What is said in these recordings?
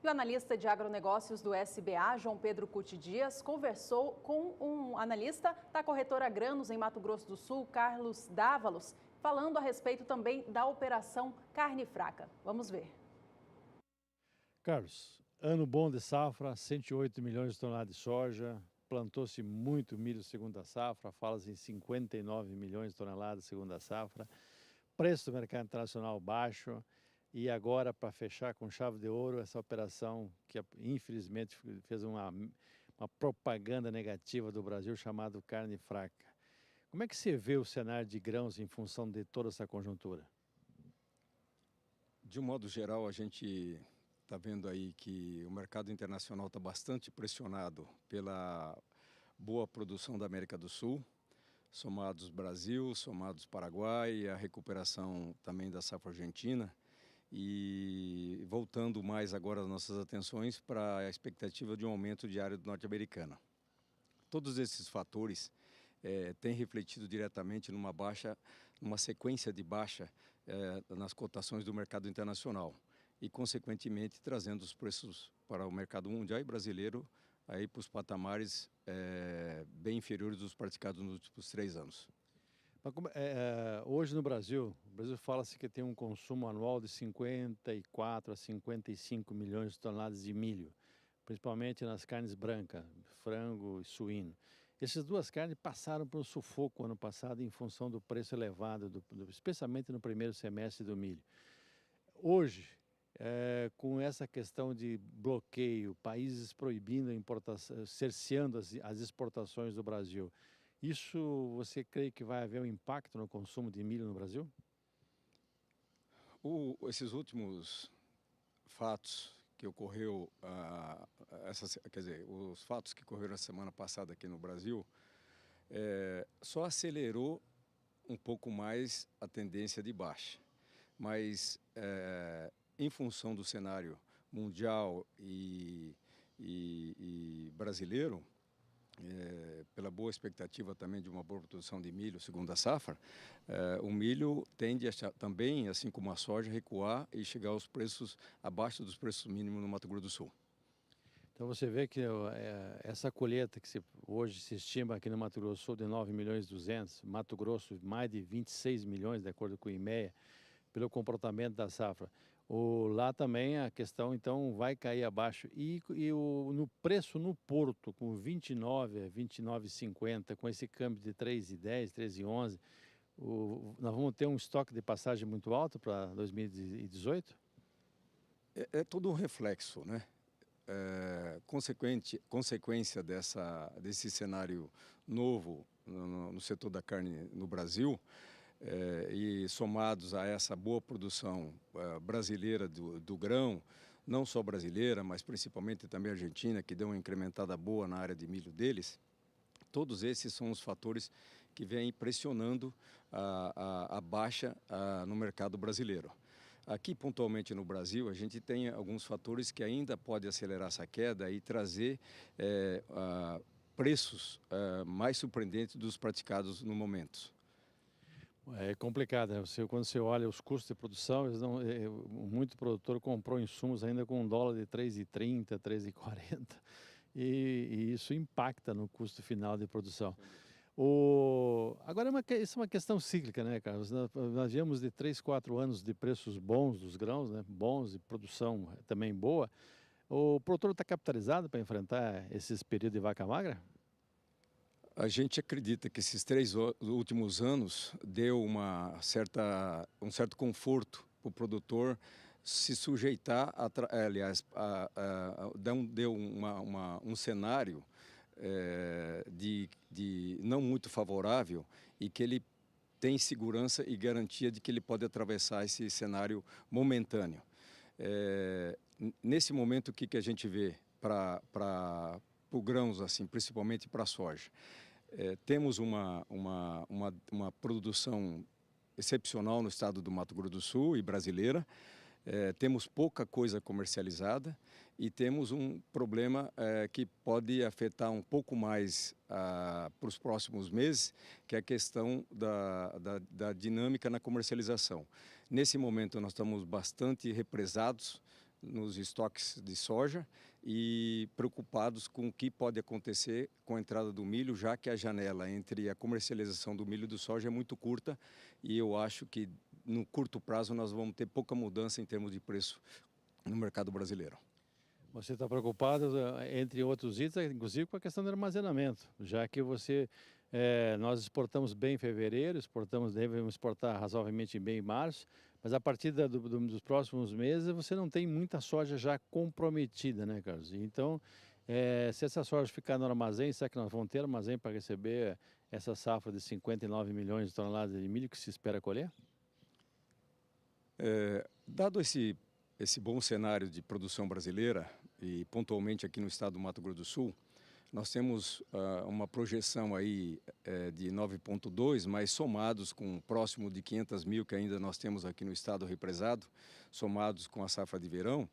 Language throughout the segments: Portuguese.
E o analista de agronegócios do SBA, João Pedro Cuti Dias, conversou com um analista da corretora Grãos em Mato Grosso do Sul, Carlos Dávalos, falando a respeito também da operação Carne Fraca. Vamos ver. Carlos, ano bom de safra, 108 milhões de toneladas de soja, plantou-se muito milho segunda safra, fala-se em 59 milhões de toneladas segunda safra, preço do mercado internacional baixo e agora, para fechar com chave de ouro, essa operação que infelizmente fez uma propaganda negativa do Brasil chamado Carne Fraca. Como é que você vê o cenário de grãos em função de toda essa conjuntura? De um modo geral, a gente está vendo aí que o mercado internacional está bastante pressionado pela boa produção da América do Sul, somados Brasil, somados Paraguai, e a recuperação também da safra argentina. E voltando mais agora as nossas atenções para a expectativa de um aumento de área norte-americana. Todos esses fatores têm refletido diretamente numa sequência de baixa nas cotações do mercado internacional e, consequentemente, trazendo os preços para o mercado mundial e brasileiro aí para os patamares bem inferiores dos praticados nos últimos 3 anos. Hoje no Brasil, fala-se que tem um consumo anual de 54 a 55 milhões de toneladas de milho, principalmente nas carnes brancas, frango e suíno. Essas duas carnes passaram por um sufoco ano passado em função do preço elevado, especialmente no primeiro semestre do milho. Hoje, com essa questão de bloqueio, países proibindo a importação, cerceando as exportações do Brasil, isso você crê que vai haver um impacto no consumo de milho no Brasil? Esses últimos fatos que ocorreu, os fatos que ocorreram na semana passada aqui no Brasil, só acelerou um pouco mais a tendência de baixa. Mas, em função do cenário mundial e brasileiro, pela boa expectativa também de uma boa produção de milho, segundo a safra, o milho tende também, assim como a soja, recuar e chegar aos preços abaixo dos preços mínimos no Mato Grosso do Sul. Então você vê que essa colheita que hoje se estima aqui no Mato Grosso do Sul de 9 milhões e 200, Mato Grosso mais de 26 milhões, de acordo com o IMEA, pelo comportamento da safra. Lá também a questão, então, vai cair abaixo. No preço no porto, com 29 a 29,50, com esse câmbio de 3,10, 3,11, nós vamos ter um estoque de passagem muito alto para 2018? É todo um reflexo, né? Consequência desse cenário novo no setor da carne no Brasil, e somados a essa boa produção brasileira do grão, não só brasileira, mas principalmente também argentina, que deu uma incrementada boa na área de milho deles, todos esses são os fatores que vêm pressionando a baixa no mercado brasileiro. Aqui, pontualmente no Brasil, a gente tem alguns fatores que ainda podem acelerar essa queda e trazer preços mais surpreendentes dos praticados no momento. É complicado, né? Quando você olha os custos de produção, muito produtor comprou insumos ainda com $1 de 3,30, 3,40 e isso impacta no custo final de produção. Agora, isso é uma questão cíclica, né, Carlos? Nós viemos de 3, 4 anos de preços bons dos grãos, né? Bons e produção também boa. O produtor está capitalizado para enfrentar esses períodos de vaca magra? A gente acredita que esses 3 últimos anos deu um certo conforto para o produtor se sujeitar, deu um cenário de não muito favorável e que ele tem segurança e garantia de que ele pode atravessar esse cenário momentâneo. Nesse momento, o que a gente vê para o grãos, assim, principalmente para a soja? Temos uma produção excepcional no estado do Mato Grosso do Sul e brasileira. Temos pouca coisa comercializada e temos um problema que pode afetar um pouco mais para os próximos meses, que é a questão da dinâmica na comercialização. Nesse momento nós estamos bastante represados nos estoques de soja e preocupados com o que pode acontecer com a entrada do milho, já que a janela entre a comercialização do milho e do soja é muito curta e eu acho que no curto prazo nós vamos ter pouca mudança em termos de preço no mercado brasileiro. Você está preocupado, entre outros itens, inclusive com a questão do armazenamento, já que nós exportamos bem em fevereiro, devemos exportar razoavelmente bem em março, mas a partir dos próximos meses você não tem muita soja já comprometida, né, Carlos? Então, se essa soja ficar no armazém, será que nós vamos ter armazém para receber essa safra de 59 milhões de toneladas de milho que se espera colher? Dado esse bom cenário de produção brasileira, e pontualmente aqui no estado do Mato Grosso do Sul, nós temos uma projeção aí de 9,2, mas somados com próximo de 500 mil que ainda nós temos aqui no estado represado, somados com a safra de verão,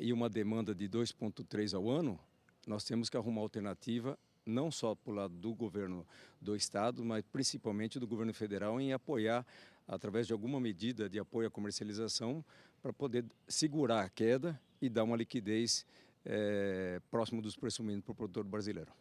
e uma demanda de 2,3 ao ano, nós temos que arrumar alternativa, não só para o lado do governo do estado, mas principalmente do governo federal em apoiar, através de alguma medida de apoio à comercialização, para poder segurar a queda e dar uma liquidez próximo dos preços mínimos para o produtor brasileiro.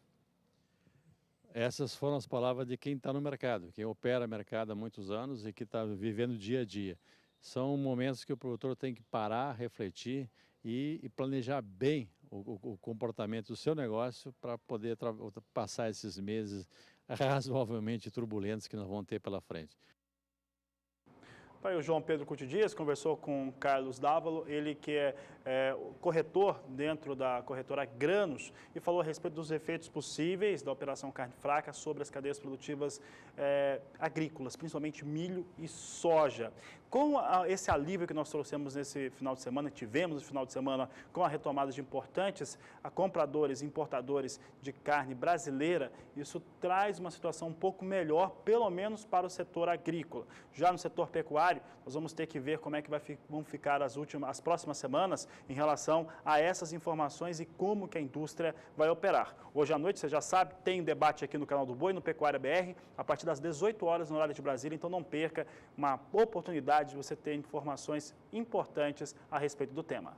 Essas foram as palavras de quem está no mercado, quem opera mercado há muitos anos e que está vivendo dia a dia. São momentos que o produtor tem que parar, refletir e planejar bem o comportamento do seu negócio para poder passar esses meses razoavelmente turbulentos que nós vamos ter pela frente. O João Pedro Cuti Dias conversou com Carlos Dávalo, ele que é corretor dentro da corretora Grânus, e falou a respeito dos efeitos possíveis da Operação Carne Fraca sobre as cadeias produtivas agrícolas, principalmente milho e soja. Com esse alívio que nós trouxemos nesse final de semana, tivemos no final de semana com a retomada de importantes compradores e importadores de carne brasileira, isso traz uma situação um pouco melhor, pelo menos para o setor agrícola. Já no setor pecuário, nós vamos ter que ver como é que vão ficar as próximas semanas em relação a essas informações e como que a indústria vai operar. Hoje à noite, você já sabe, tem um debate aqui no canal do Boi, no Pecuária BR, a partir das 18 horas no horário de Brasília, então não perca uma oportunidade de você ter informações importantes a respeito do tema.